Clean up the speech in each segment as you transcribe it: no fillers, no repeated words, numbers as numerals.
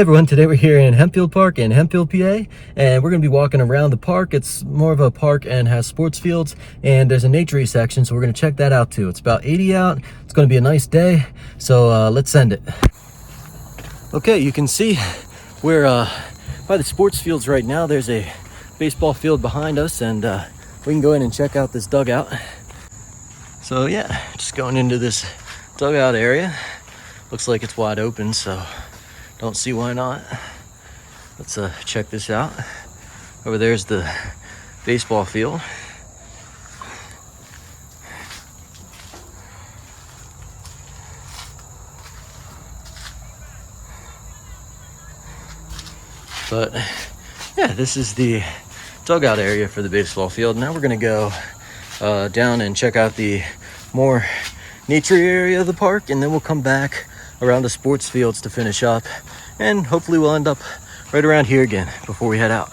Hey everyone, today we're here in Hempfield Park in Hempfield, PA, and we're going to be walking around the park. It's more of a park and has sports fields, and there's a nature section, so we're going to check that out too. It's about 80 out. It's going to be a nice day, so let's send it. Okay, you can see we're by the sports fields right now. There's a baseball field behind us, and we can go in and check out this dugout. So yeah, just going into this dugout area. Looks like it's wide open, so don't see why not. Let's check this out. Over there's the baseball field. But yeah, this is the dugout area for the baseball field. Now we're gonna go down and check out the more nature area of the park, and then we'll come back around the sports fields to finish up, and hopefully we'll end up right around here again before we head out.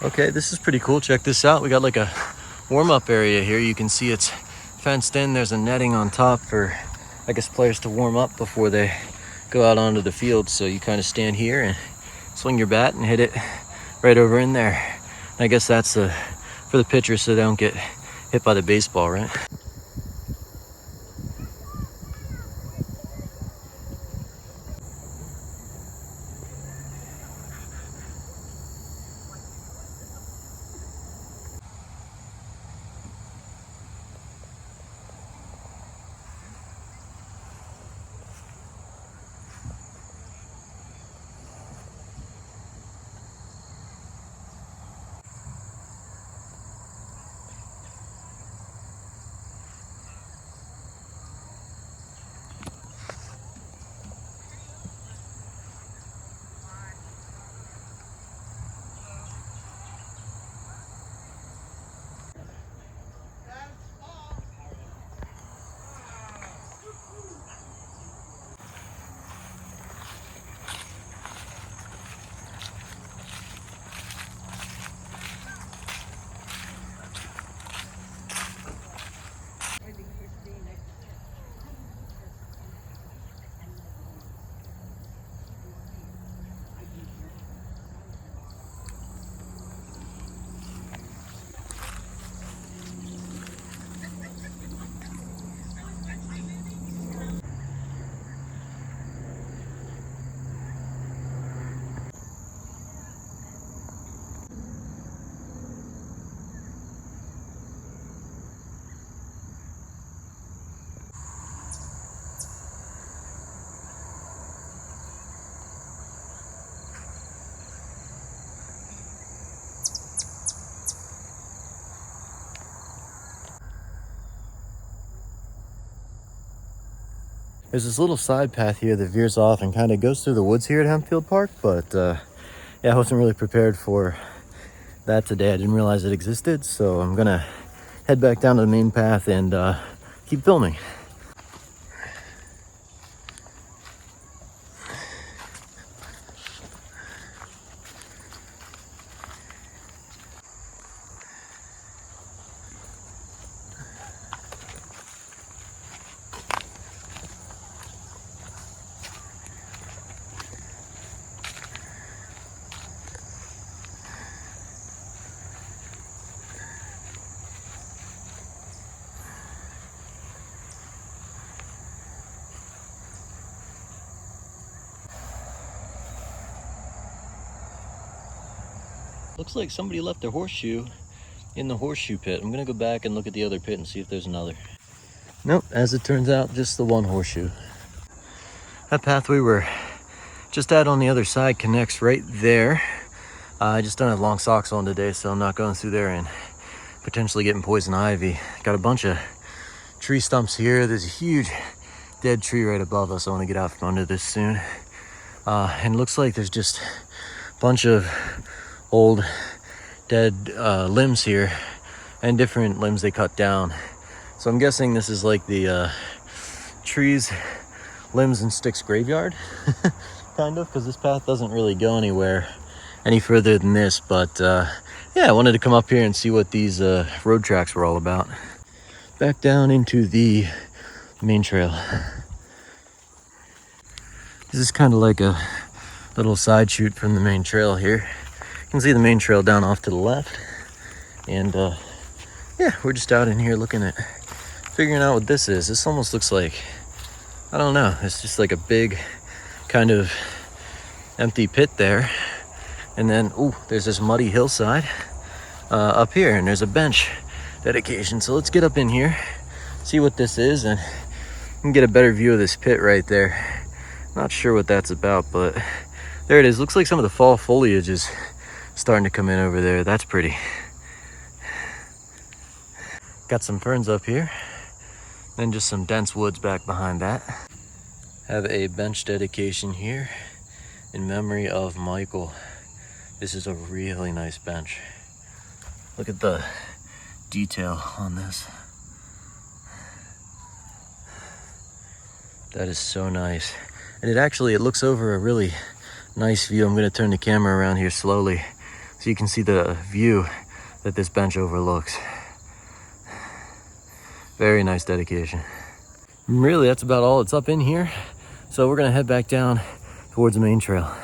Okay, this is pretty cool. Check this out. We got like a warm-up area here. You can see it's fenced in. There's a netting on top for, I guess, players to warm up before they go out onto the field. So you kind of stand here and swing your bat and hit it right over in there. And I guess that's for the pitchers so they don't get hit by the baseball, right? There's this little side path here that veers off and kind of goes through the woods here at Hempfield Park, but yeah, I wasn't really prepared for that today. I didn't realize it existed, so I'm gonna head back down to the main path and keep filming. Looks like somebody left their horseshoe in the horseshoe pit. I'm gonna go back and look at the other pit and see if there's another. Nope, as it turns out, just the one horseshoe. That path we were just at on the other side connects right there. I just don't have long socks on today, so I'm not going through there and potentially getting poison ivy. Got a bunch of tree stumps here. There's a huge dead tree right above us. I want to get out from under this soon. And it looks like there's just a bunch of old dead limbs here and different limbs they cut down. So I'm guessing this is like the trees, limbs, and sticks graveyard, kind of, because this path doesn't really go anywhere any further than this. But yeah, I wanted to come up here and see what these road tracks were all about. Back down into the main trail. This is kind of like a little side shoot from the main trail here. You can see the main trail down off to the left. And yeah, we're just out in here looking at, figuring out what this is. This almost looks like, I don't know, it's just like a big kind of empty pit there. And then, ooh, there's this muddy hillside up here, and there's a bench dedication. So let's get up in here, see what this is, and you can get a better view of this pit right there. Not sure what that's about, but there it is. Looks like some of the fall foliage is starting to come in over there. That's pretty. Got some ferns up here, then just some dense woods back behind that. Have a bench dedication here in memory of Michael. This is a really nice bench. Look at the detail on this. That is so nice. And it looks over a really nice view. I'm gonna turn the camera around here slowly so you can see the view that this bench overlooks. Very nice dedication. Really, that's about all that's up in here. So we're gonna head back down towards the main trail.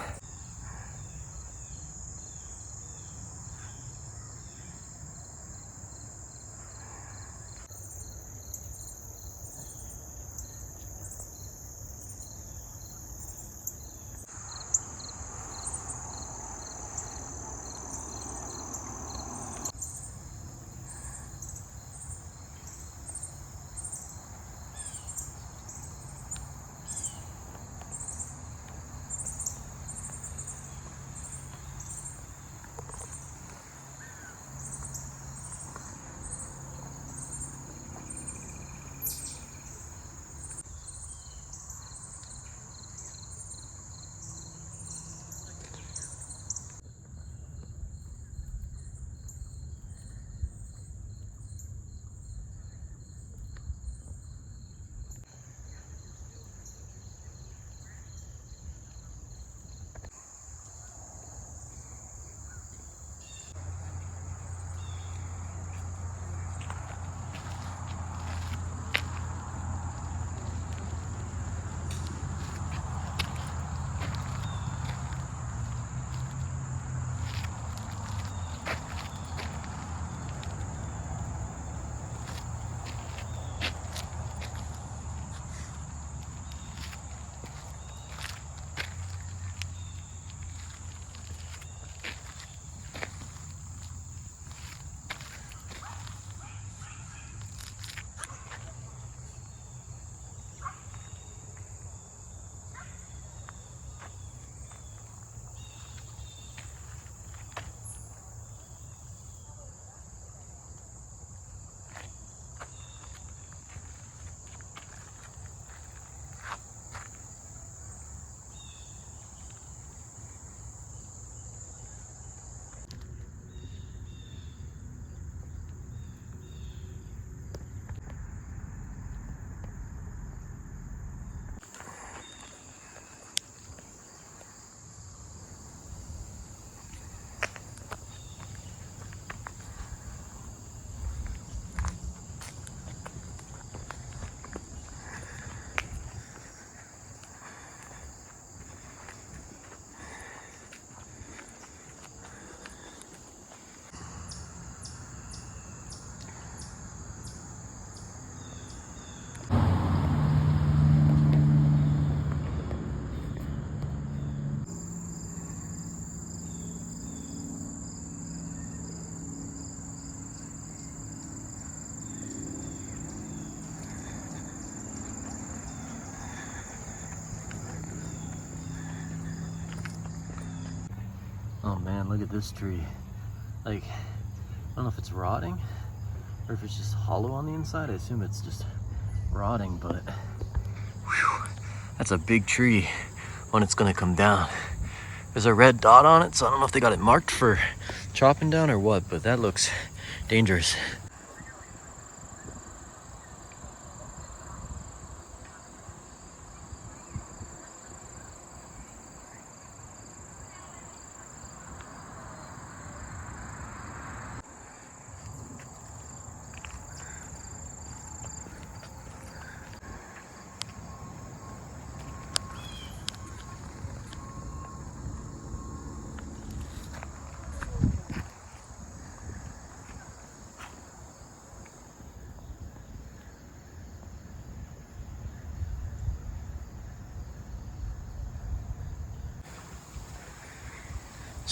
Oh man, look at this tree. Like, I don't know if it's rotting or if it's just hollow on the inside. I assume it's just rotting, but whew, that's a big tree when it's gonna come down. There's a red dot on it, so I don't know if they got it marked for chopping down or what, but that looks dangerous.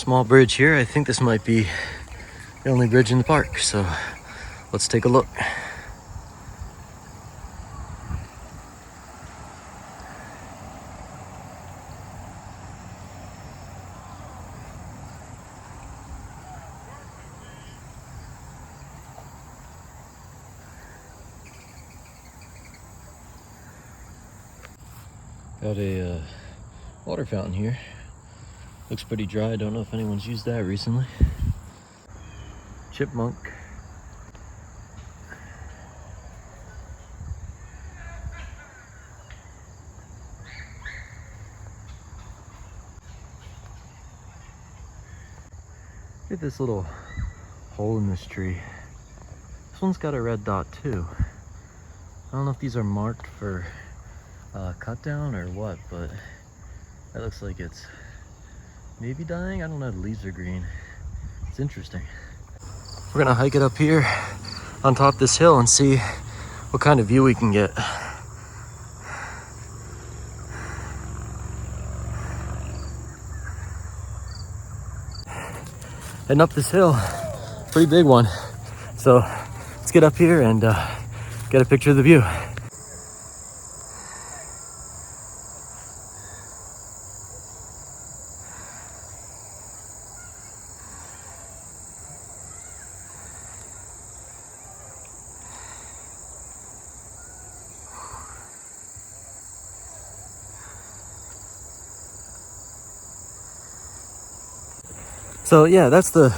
Small bridge here. I think this might be the only bridge in the park, so let's take a look. Got a water fountain here. Looks pretty dry. Don't know if anyone's used that recently. Chipmunk. Look at this little hole in this tree. This one's got a red dot too. I don't know if these are marked for cut down or what, but that looks like it's maybe dying. I don't know, the leaves are green. It's interesting. We're gonna hike it up here on top of this hill and see what kind of view we can get. Heading up this hill, pretty big one. So let's get up here and get a picture of the view. So yeah, that's the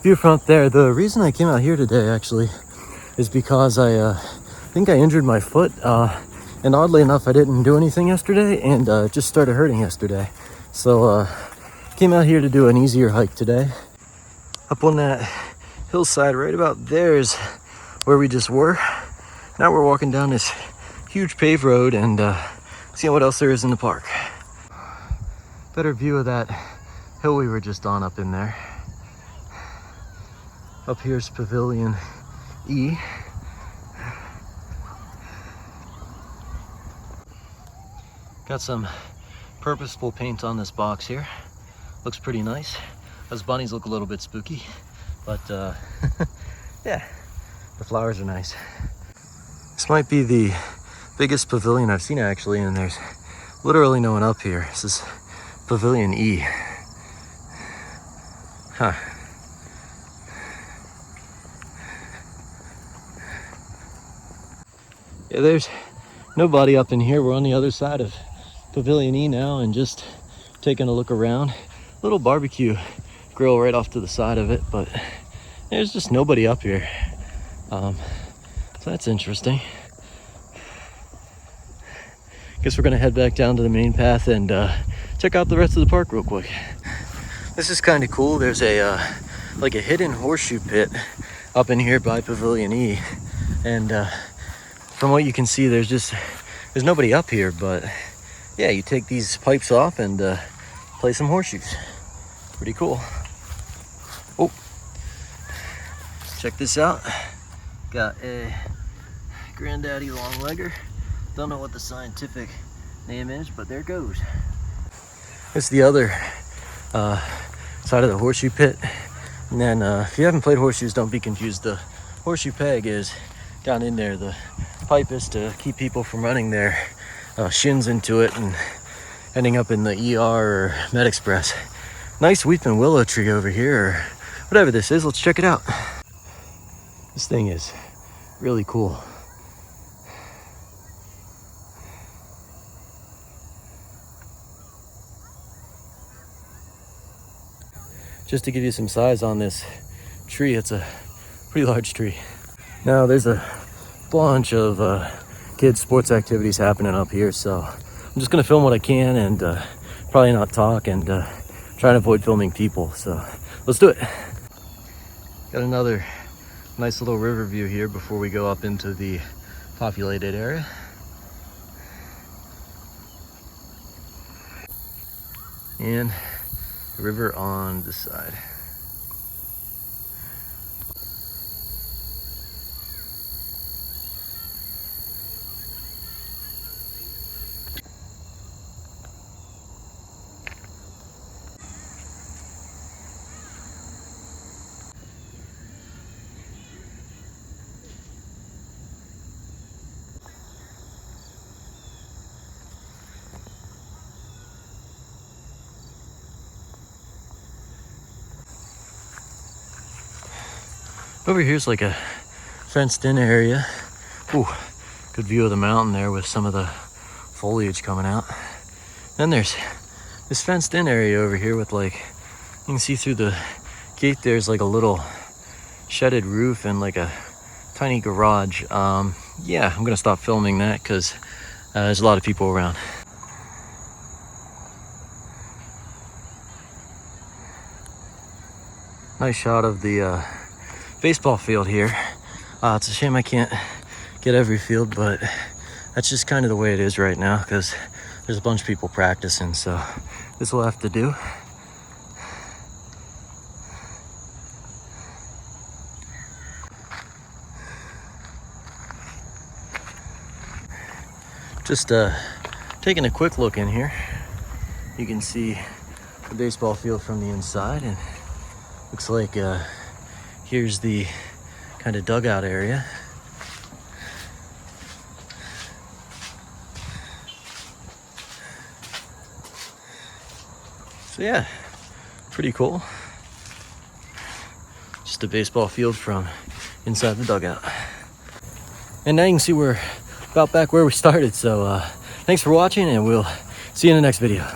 view from up there. The reason I came out here today actually is because I think I injured my foot, and oddly enough I didn't do anything yesterday, and it just started hurting yesterday. So came out here to do an easier hike today. Up on that hillside right about there is where we just were. Now we're walking down this huge paved road and seeing what else there is in the park. Better view of that hill we were just on up in there. Up here's Pavilion E. Got some purposeful paint on this box here. Looks pretty nice. Those bunnies look a little bit spooky, but yeah, the flowers are nice. This might be the biggest pavilion I've seen actually, and there's literally no one up here. This is Pavilion E. Huh. Yeah, there's nobody up in here. We're on the other side of Pavilion E now and just taking a look around. Little barbecue grill right off to the side of it, but there's just nobody up here. So that's interesting. Guess we're gonna head back down to the main path and check out the rest of the park real quick. This is kind of cool. There's a like a hidden horseshoe pit up in here by Pavilion E, and from what you can see, there's nobody up here. But yeah, you take these pipes off and play some horseshoes. Pretty cool. Oh, check this out. Got a granddaddy longlegger. Don't know what the scientific name is, but there it goes. It's the other side of the horseshoe pit. And then if you haven't played horseshoes, don't be confused. The horseshoe peg is down in there. The pipe is to keep people from running their shins into it and ending up in the ER or Med Express. Nice weeping willow tree over here, or whatever this is. Let's check it out. This thing is really cool. Just to give you some size on this tree, it's a pretty large tree. Now there's a bunch of kids sports activities happening up here, so I'm just gonna film what I can and probably not talk and try to avoid filming people. So let's do it. Got another nice little river view here before we go up into the populated area. And the river on this side. Over here's like a fenced in area. Ooh, good view of the mountain there with some of the foliage coming out. Then there's this fenced in area over here with like, you can see through the gate there's like a little shedded roof and like a tiny garage. Yeah, I'm gonna stop filming that because there's a lot of people around. Nice shot of the baseball field here. It's a shame I can't get every field, but that's just kind of the way it is right now because there's a bunch of people practicing, so this will have to do. Just taking a quick look in here. You can see the baseball field from the inside, and looks like here's the kind of dugout area. So yeah, pretty cool. Just a baseball field from inside the dugout. And now you can see we're about back where we started. So thanks for watching, and we'll see you in the next video.